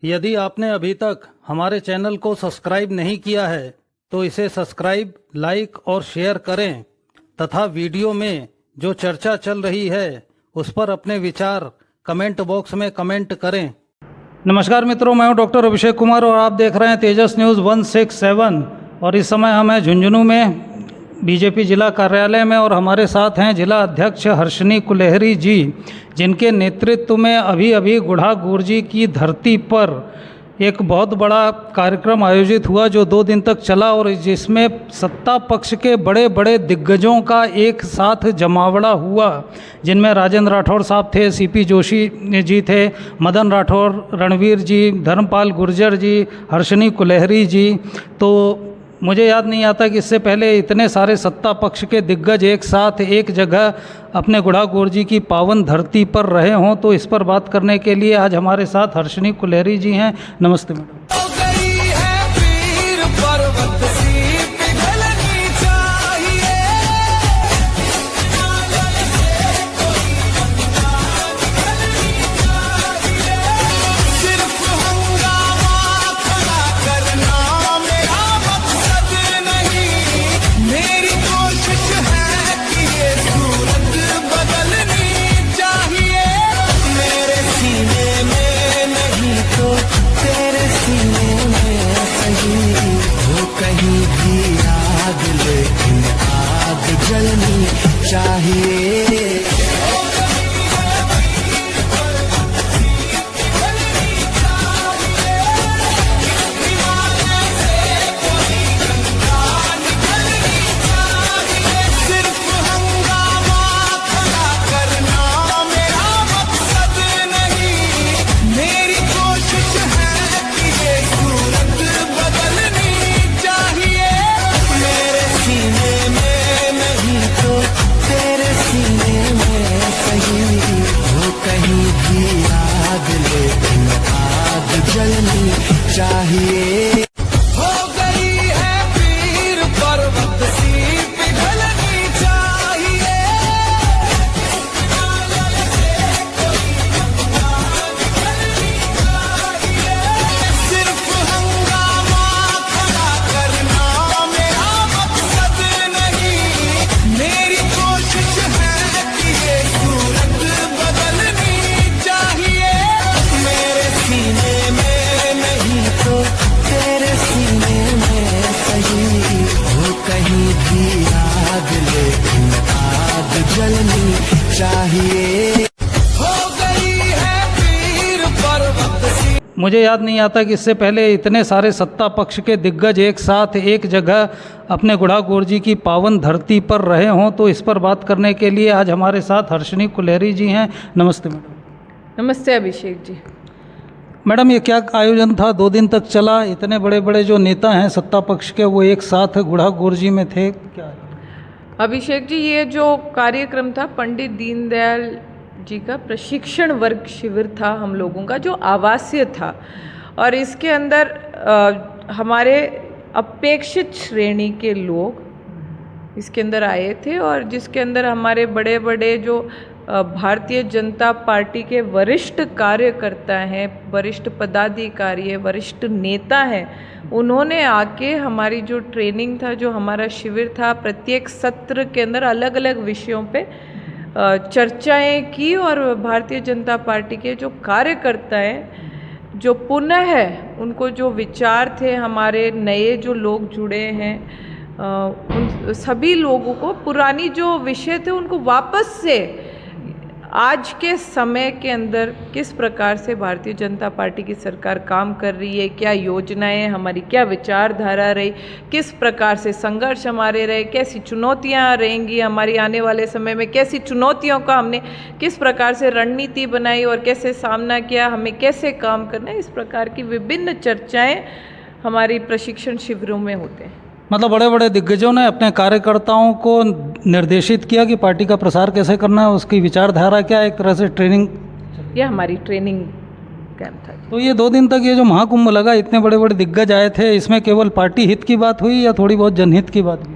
यदि आपने अभी तक हमारे चैनल को सब्सक्राइब नहीं किया है तो इसे सब्सक्राइब, लाइक और शेयर करें तथा वीडियो में जो चर्चा चल रही है उस पर अपने विचार कमेंट बॉक्स में कमेंट करें। नमस्कार मित्रों, मैं हूं डॉक्टर अभिषेक कुमार और आप देख रहे हैं तेजस न्यूज़ 167 और इस समय हम हैं झुंझुनू में बीजेपी जिला कार्यालय में और हमारे साथ हैं जिला अध्यक्ष हर्षिनी कुलेहरी जी, जिनके नेतृत्व में अभी गुढ़ा गुरजी की धरती पर एक बहुत बड़ा कार्यक्रम आयोजित हुआ जो 2 दिन तक चला और जिसमें सत्ता पक्ष के बड़े बड़े दिग्गजों का एक साथ जमावड़ा हुआ, जिनमें राजेंद्र राठौड़ साहब थे, सीपी जोशी जी थे, मदन राठौड़, रणवीर जी, धर्मपाल गुर्जर जी, हर्षिनी कुलेहरी जी। तो मुझे याद नहीं आता कि इससे पहले इतने सारे सत्ता पक्ष के दिग्गज एक साथ एक जगह अपने गुढ़ा गुरजी की पावन धरती पर रहे हों। तो इस पर बात करने के लिए आज हमारे साथ हर्षिनी कुलेहरी जी हैं। नमस्ते मैडम। चाहिए हो गई है पीर पर्वत सी पिघलनी चाहिए। सिर्फ हंगामा खड़ा करना मेरा मकसद नहीं, मेरी कोशिश है कि ये सूरत बदलनी चाहिए। मेरे सीने में तेरे सीने में कहीं हो कहीं भी आग, लेकिन आग जलनी चाहिए। हो गई है पीर पर्वत सी। मुझे याद नहीं आता कि इससे पहले इतने सारे सत्ता पक्ष के दिग्गज एक साथ एक जगह अपने गुढ़ा गुरजी की पावन धरती पर रहे हों। तो इस पर बात करने के लिए आज हमारे साथ हर्षिनी कुलेहरी जी हैं। नमस्ते मैडम। नमस्ते अभिषेक जी। मैडम, ये क्या आयोजन था? 2 दिन तक चला, इतने बड़े बड़े जो नेता हैं सत्ता पक्ष के वो एक साथ गुढ़ा गुरजी में थे, क्या? अभिषेक जी, ये जो कार्यक्रम था पंडित दीनदयाल जी का प्रशिक्षण वर्ग शिविर था हम लोगों का, जो आवासीय था और इसके अंदर हमारे अपेक्षित श्रेणी के लोग इसके अंदर आए थे और जिसके अंदर हमारे बड़े बड़े जो भारतीय जनता पार्टी के वरिष्ठ कार्यकर्ता हैं, वरिष्ठ पदाधिकारी हैं, वरिष्ठ नेता हैं, उन्होंने आके हमारी जो ट्रेनिंग था, जो हमारा शिविर था, प्रत्येक सत्र के अंदर अलग अलग विषयों पे चर्चाएं की और भारतीय जनता पार्टी के जो कार्यकर्ता हैं, जो पुनः उनको जो विचार थे, हमारे नए जो लोग जुड़े हैं, उन सभी लोगों को पुरानी जो विषय थे उनको वापस से आज के समय के अंदर किस प्रकार से भारतीय जनता पार्टी की सरकार काम कर रही है, क्या योजनाएं हमारी, क्या विचारधारा रही, किस प्रकार से संघर्ष हमारे रहे, कैसी चुनौतियां रहेंगी हमारी आने वाले समय में, कैसी चुनौतियों का हमने किस प्रकार से रणनीति बनाई और कैसे सामना किया, हमें कैसे काम करना है, इस प्रकार की विभिन्न चर्चाएँ हमारी प्रशिक्षण शिविरों में होते हैं। मतलब बड़े बड़े दिग्गजों ने अपने कार्यकर्ताओं को निर्देशित किया कि पार्टी का प्रसार कैसे करना है, उसकी विचारधारा क्या है, एक तरह से ट्रेनिंग। यह हमारी ट्रेनिंग कैंप था। तो ये 2 दिन तक ये जो महाकुंभ लगा, इतने बड़े बड़े दिग्गज आए थे, इसमें केवल पार्टी हित की बात हुई या थोड़ी बहुत जनहित की बात हुई?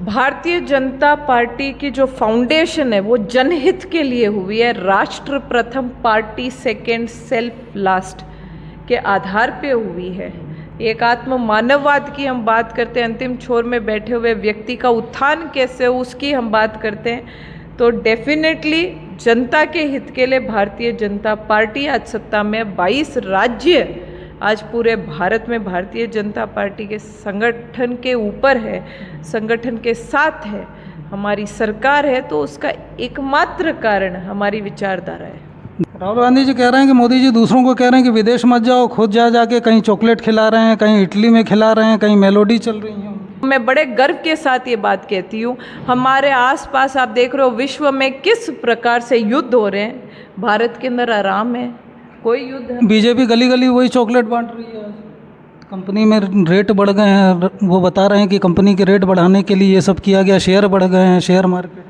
भारतीय जनता पार्टी की जो फाउंडेशन है वो जनहित के लिए हुई है, राष्ट्र प्रथम पार्टी सेकंड सेल्फ लास्ट के आधार पे हुई है। एक आत्म मानववाद की हम बात करते हैं, अंतिम छोर में बैठे हुए व्यक्ति का उत्थान कैसे हो उसकी हम बात करते हैं, तो डेफिनेटली जनता के हित के लिए भारतीय जनता पार्टी आज सत्ता में 22 राज्य आज पूरे भारत में भारतीय जनता पार्टी के संगठन के ऊपर है, संगठन के साथ है, हमारी सरकार है, तो उसका एकमात्र कारण हमारी विचारधारा है। राहुल गांधी जी कह रहे हैं कि मोदी जी दूसरों को कह रहे हैं कि विदेश मत जाओ, खुद जा जाके कहीं चॉकलेट खिला रहे हैं, कहीं इटली में खिला रहे हैं, कहीं मेलोडी चल रही है। मैं बड़े गर्व के साथ ये बात कहती हूँ, हमारे आसपास आप देख रहे हो विश्व में किस प्रकार से युद्ध हो रहे हैं, भारत के अंदर आराम है, कोई युद्ध है। बीजेपी गली गली वही चॉकलेट बांट रही है। कंपनी में रेट बढ़ गए हैं, वो बता रहे हैं कि कंपनी के रेट बढ़ाने के लिए ये सब किया गया, शेयर बढ़ गए हैं, शेयर मार्केट।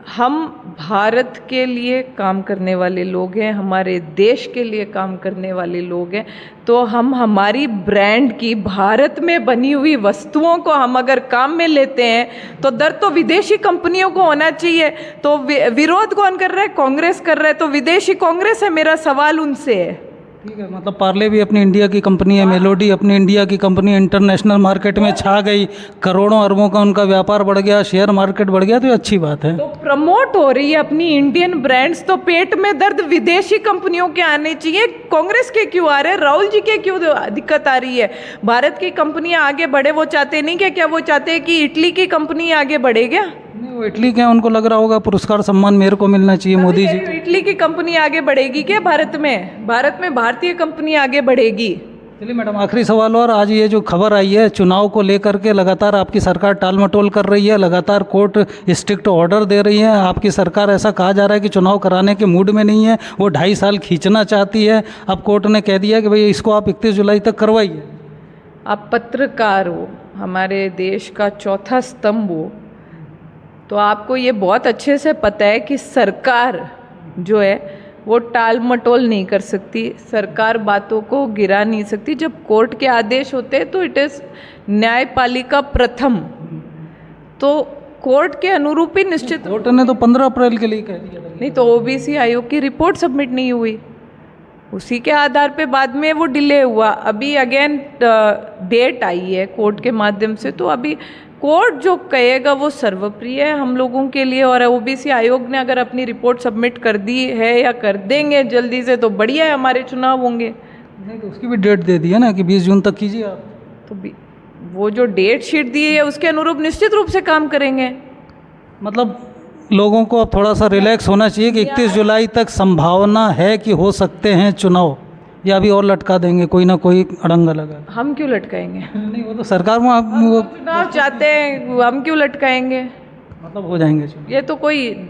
हम भारत के लिए काम करने वाले लोग हैं, हमारे देश के लिए काम करने वाले लोग हैं, तो हम हमारी ब्रांड की भारत में बनी हुई वस्तुओं को हम अगर काम में लेते हैं तो दर तो विदेशी कंपनियों को होना चाहिए। तो विरोध कौन कर रहा है? कांग्रेस कर रहा है, तो विदेशी कांग्रेस है। मेरा सवाल उनसे है। ठीक है, मतलब पार्ले भी अपनी इंडिया की कंपनी है, मेलोडी अपनी इंडिया की कंपनी, इंटरनेशनल मार्केट में छा गई, करोड़ों अरबों का उनका व्यापार बढ़ गया, शेयर मार्केट बढ़ गया, तो ये अच्छी बात है। तो प्रमोट हो रही है अपनी इंडियन ब्रांड्स, तो पेट में दर्द विदेशी कंपनियों के आने चाहिए, कांग्रेस के क्यों आ रहे हैं? राहुल जी के क्यों दिक्कत आ रही है? भारत की कंपनियां आगे बढ़े, वो चाहते नहीं क्या वो चाहते हैं कि इटली की कंपनी आगे बढ़े क्या? नहीं, वो इटली के उनको लग रहा होगा पुरस्कार सम्मान मेरे को मिलना चाहिए मोदी जी। इटली की कंपनी आगे बढ़ेगी क्या भारत में? भारत में भारतीय कंपनी आगे बढ़ेगी। चलिए मैडम, आखिरी सवाल। और आज ये जो खबर आई है चुनाव को लेकर के, लगातार आपकी सरकार टाल मटोल कर रही है, लगातार कोर्ट स्ट्रिक्ट ऑर्डर दे रही है, आपकी सरकार ऐसा कहा जा रहा है कि चुनाव कराने के मूड में नहीं है, वो 2.5 साल खींचना चाहती है। अब कोर्ट ने कह दिया कि भाई इसको आप 31 जुलाई तक करवाइए। आप पत्रकार हो, हमारे देश का चौथा स्तंभ हो, तो आपको ये बहुत अच्छे से पता है कि सरकार जो है वो टाल मटोल नहीं कर सकती, सरकार बातों को गिरा नहीं सकती। जब कोर्ट के आदेश होते हैं तो इट इज़ न्यायपालिका प्रथम, तो कोर्ट के अनुरूप ही निश्चित। कोर्ट ने तो 15 अप्रैल के लिए कह दिया था। नहीं तो ओबीसी आयोग की रिपोर्ट सबमिट नहीं हुई, उसी के आधार पे बाद में वो डिले हुआ। अभी अगेन डेट आई है कोर्ट के माध्यम से, तो अभी कोर्ट जो कहेगा वो सर्वप्रिय है हम लोगों के लिए। और ओबीसी आयोग ने अगर अपनी रिपोर्ट सबमिट कर दी है या कर देंगे जल्दी से तो बढ़िया है, हमारे चुनाव होंगे। नहीं तो उसकी भी डेट दे दी है ना कि 20 जून तक कीजिए आप। तो वो जो डेट शीट दी है उसके अनुरूप निश्चित रूप से काम करेंगे। मतलब लोगों को अब थोड़ा सा रिलैक्स होना चाहिए कि 31 जुलाई तक संभावना है कि हो सकते हैं चुनाव, या अभी और लटका देंगे कोई ना कोई अड़ंगा लगा। हम क्यों लटकाएंगे? नहीं, वो तो सरकार में आप वो चुनाव चाहते हैं, हम क्यों लटकाएंगे? मतलब हो जाएंगे चुनाव। ये तो कोई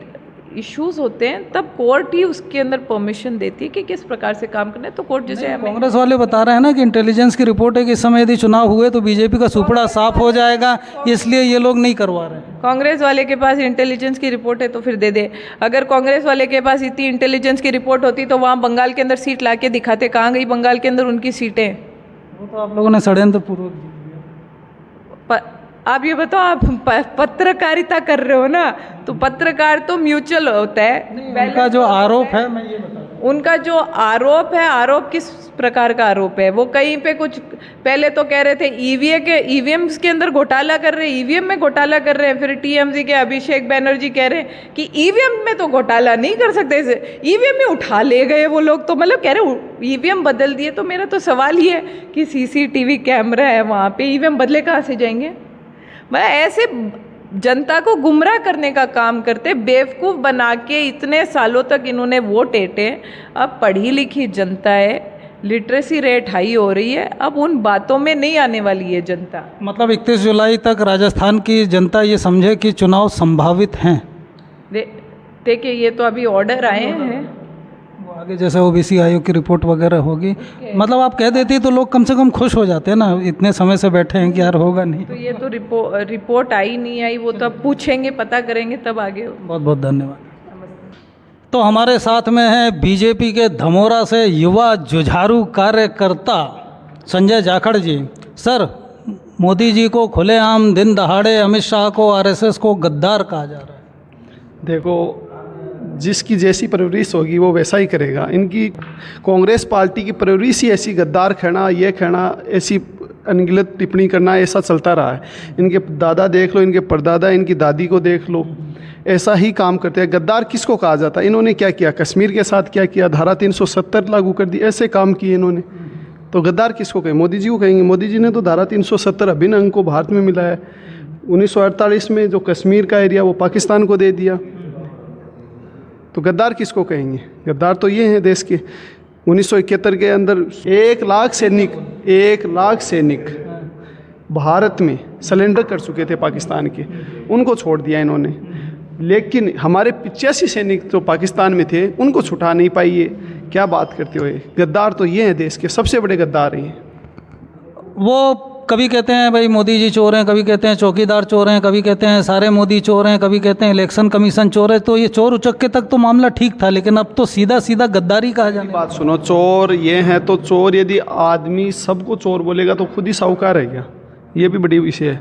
इश्यूज होते हैं तब कोर्ट ही उसके अंदर परमिशन देती है कि किस प्रकार से काम करना है। तो कोर्ट जैसे कांग्रेस वाले बता रहे हैं ना कि इंटेलिजेंस की रिपोर्ट है कि इस समय यदि चुनाव हुए तो बीजेपी का सुपड़ा साफ हो जाएगा, इसलिए ये लोग नहीं करवा रहे हैं। कांग्रेस वाले के पास इंटेलिजेंस की रिपोर्ट है तो फिर दे दे। अगर कांग्रेस वाले के पास इतनी इंटेलिजेंस की रिपोर्ट होती तो वहाँ बंगाल के अंदर सीट ला के दिखाते, कहाँ गई बंगाल के अंदर उनकी सीटें? वो तो आप लोगों ने षड्यंत्र पूर्वक जीत दिया। आप ये बताओ, आप पत्रकारिता कर रहे हो ना, तो पत्रकार तो म्यूचुअल होता है। उनका जो आरोप है, मैं ये बता दूं, उनका जो आरोप है, आरोप किस प्रकार का आरोप है? वो कहीं पे कुछ पहले तो कह रहे थे ईवीएम के अंदर घोटाला कर रहे हैं, ईवीएम में घोटाला कर रहे हैं, फिर टीएमसी के अभिषेक बैनर्जी कह रहे हैं कि ईवीएम में तो घोटाला नहीं कर सकते, ईवीएम में उठा ले गए वो लोग, तो मतलब कह रहे ईवीएम बदल दिए। तो मेरा तो सवाल ये है कि सीसीटीवी कैमरा है वहाँ पे, ईवीएम बदले कहाँ से जाएंगे? मैं ऐसे जनता को गुमराह करने का काम करते, बेवकूफ़ बना के इतने सालों तक इन्होंने वोट ऐंटे। अब पढ़ी लिखी जनता है, लिटरेसी रेट हाई हो रही है, अब उन बातों में नहीं आने वाली है जनता। मतलब 31 जुलाई तक राजस्थान की जनता ये समझे कि चुनाव संभावित हैं। देखिए ये तो अभी ऑर्डर आए हैं, वो आगे जैसे ओबीसी आयोग की रिपोर्ट वगैरह होगी, मतलब आप कह देती तो लोग कम से कम खुश हो जाते हैं ना, इतने समय से बैठे हैं कि यार होगा नहीं। तो ये तो रिपोर्ट आई नहीं आई, वो तो अब पूछेंगे, पता करेंगे तब आगे। बहुत बहुत धन्यवाद। तो हमारे साथ में है बीजेपी के धमोरा से युवा जुझारू कार्यकर्ता संजय जाखड़ जी। सर, मोदी जी को खुलेआम दिन दहाड़े अमित शाह को आरएसएस को गद्दार कहा जा रहा है। देखो, जिसकी जैसी परवरिश होगी वो वैसा ही करेगा। इनकी कांग्रेस पार्टी की परवरिश ही ऐसी, गद्दार कहना, ये कहना, ऐसी अनगिनत टिप्पणी करना, ऐसा चलता रहा है। इनके दादा देख लो, इनके परदादा, इनकी दादी को देख लो, ऐसा ही काम करते हैं। गद्दार किसको कहा जाता है? इन्होंने क्या किया? कश्मीर के साथ क्या किया? धारा 370 लागू कर दी, ऐसे काम किए इन्होंने। तो गद्दार किसको कहें? मोदी जी को कहेंगे। मोदी जी ने तो धारा 370 अभिन्न अंग को भारत में मिला है। 1948 में जो कश्मीर का एरिया वो पाकिस्तान को दे दिया। तो गद्दार किसको कहेंगे? गद्दार तो ये हैं देश के। 1971 के अंदर 1 लाख सैनिक भारत में सरेंडर कर चुके थे पाकिस्तान के, उनको छोड़ दिया इन्होंने। लेकिन हमारे 85 सैनिक जो पाकिस्तान में थे उनको छुटा नहीं पाई। ये क्या बात करते हो? गद्दार तो ये हैं, देश के सबसे बड़े गद्दार हैं। वो कभी कहते हैं भाई मोदी जी चोर हैं, कभी कहते हैं चौकीदार चोर हैं, कभी कहते हैं सारे मोदी चोर हैं, कभी कहते हैं इलेक्शन कमीशन चोर है। तो ये चोर उचक्के तक तो मामला ठीक था, लेकिन अब तो सीधा सीधा गद्दारी कहा जाने। बात सुनो, चोर ये हैं तो चोर, यदि आदमी सबको चोर बोलेगा तो खुद ही साहूकार है क्या? ये भी बड़ी विषय है।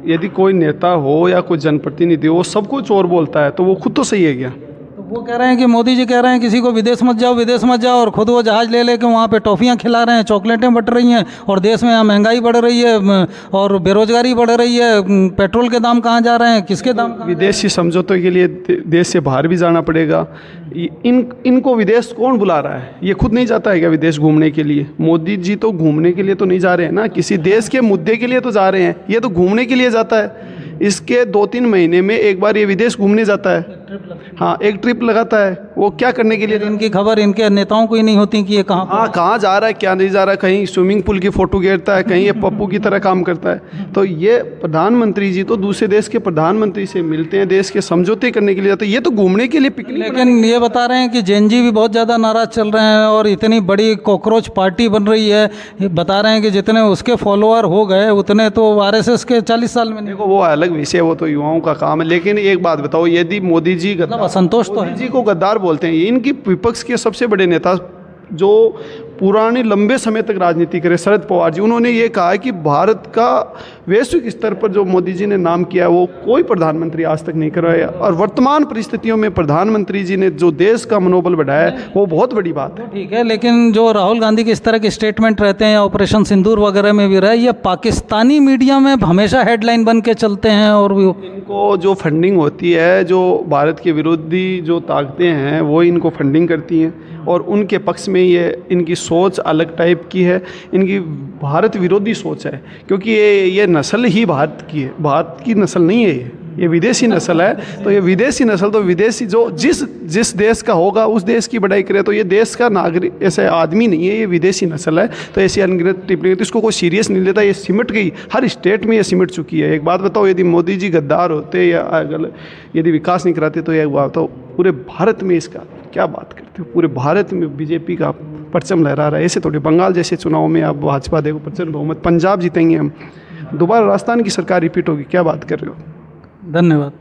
यदि कोई नेता हो या कोई जनप्रतिनिधि हो, वो सबको चोर बोलता है तो वो खुद तो सही है क्या? तो वो कह रहे हैं कि मोदी जी कह रहे हैं किसी को विदेश मत जाओ, और खुद वो जहाज़ ले लेके वहाँ पे टॉफ़ियाँ खिला रहे हैं, चॉकलेटें बट रही हैं, और देश में यहाँ महंगाई बढ़ रही है और बेरोजगारी बढ़ रही है। पेट्रोल के दाम कहाँ जा रहे हैं, किसके दाम? विदेशी समझौतों के लिए देश से बाहर भी जाना पड़ेगा। इनको विदेश कौन बुला रहा है? ये खुद नहीं जाता है क्या विदेश घूमने के लिए? मोदी जी तो घूमने के लिए तो नहीं जा रहे हैं ना, किसी देश के मुद्दे के लिए तो जा रहे हैं। ये तो घूमने के लिए जाता है। इसके 2-3 महीने में एक बार ये विदेश घूमने जाता है। हाँ, एक ट्रिप लगाता है। वो क्या करने के लिए? इनकी खबर इनके नेताओं को ही नहीं होती कि ये कहाँ। हाँ, कहाँ जा रहा है, क्या नहीं जा रहा है। कहीं स्विमिंग पूल की फ़ोटो घेरता है, कहीं ये पप्पू की तरह काम करता है। तो ये प्रधानमंत्री जी तो दूसरे देश के प्रधानमंत्री से मिलते हैं, देश के समझौते करने के लिए जाते हैं। ये तो घूमने के लिए पिकनिक। लेकिन ये बता रहे हैं कि जेएनजी भी बहुत ज़्यादा नाराज़ चल रहे हैं और इतनी बड़ी कॉकरोच पार्टी बन रही है। ये बता रहे हैं कि जितने उसके फॉलोअर हो गए उतने तो आरएसएस के 40 साल में नहीं। देखो, वो अलग विषय, वो तो युवाओं का काम है। लेकिन एक बात बताओ, यदि मोदी जी असंतोष तो मोदी जी को गद्दार बोलते हैं, इनकी विपक्ष के सबसे बड़े नेता जो पुराने लंबे समय तक राजनीति करे, शरद पवार जी, उन्होंने ये कहा है कि भारत का वैश्विक स्तर पर जो मोदी जी ने नाम किया वो कोई प्रधानमंत्री आज तक नहीं करवाया। और वर्तमान परिस्थितियों में प्रधानमंत्री जी ने जो देश का मनोबल बढ़ाया है वो बहुत बड़ी बात है। ठीक है, लेकिन जो राहुल गांधी के इस तरह के स्टेटमेंट रहते हैं या ऑपरेशन सिंदूर वगैरह में भी रहे, ये पाकिस्तानी मीडिया में हमेशा हेडलाइन बन के चलते हैं। और इनको जो फंडिंग होती है, जो भारत के विरोधी जो ताकतें हैं वो इनको फंडिंग करती हैं और उनके पक्ष में ये इनकी सोच अलग टाइप की है। इनकी भारत विरोधी सोच है, क्योंकि ये नस्ल ही भारत की है, भारत की नस्ल नहीं है। ये विदेशी नस्ल है। तो ये विदेशी नस्ल, तो विदेशी जो जिस देश का होगा उस देश की बढ़ाई करे। तो ये देश का नागरिक ऐसे आदमी नहीं है, ये विदेशी नस्ल है। तो ऐसी अनगिनत टिप्पणी, तो इसको कोई सीरियस नहीं लेता। ये सिमट गई, हर स्टेट में ये सिमट चुकी है। एक बात बताओ, यदि मोदी जी गद्दार होते या यदि विकास नहीं कराते तो एक बात बताओ, पूरे भारत में इसका क्या बात करते हो? पूरे भारत में बीजेपी का परचम लहरा रहा है। ऐसे थोड़े बंगाल जैसे चुनाव में आप भाजपा देखो प्रचंड बहुमत, पंजाब जीतेंगे हम, दोबारा राजस्थान की सरकार रिपीट होगी। क्या बात कर रहे हो? धन्यवाद।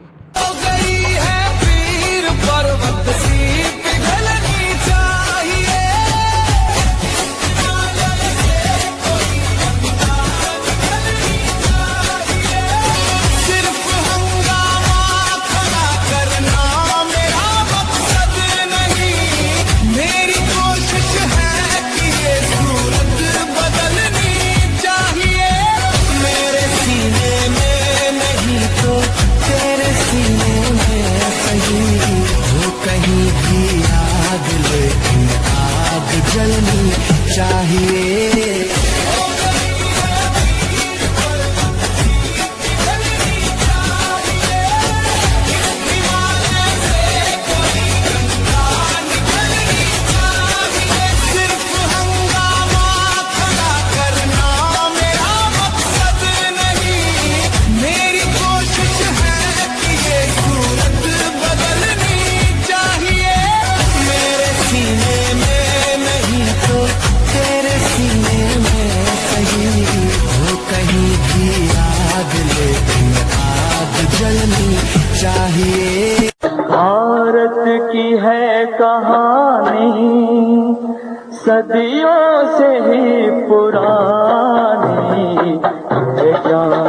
जलनी चाहिए। भारत की है कहानी सदियों से ही पुरानी। जान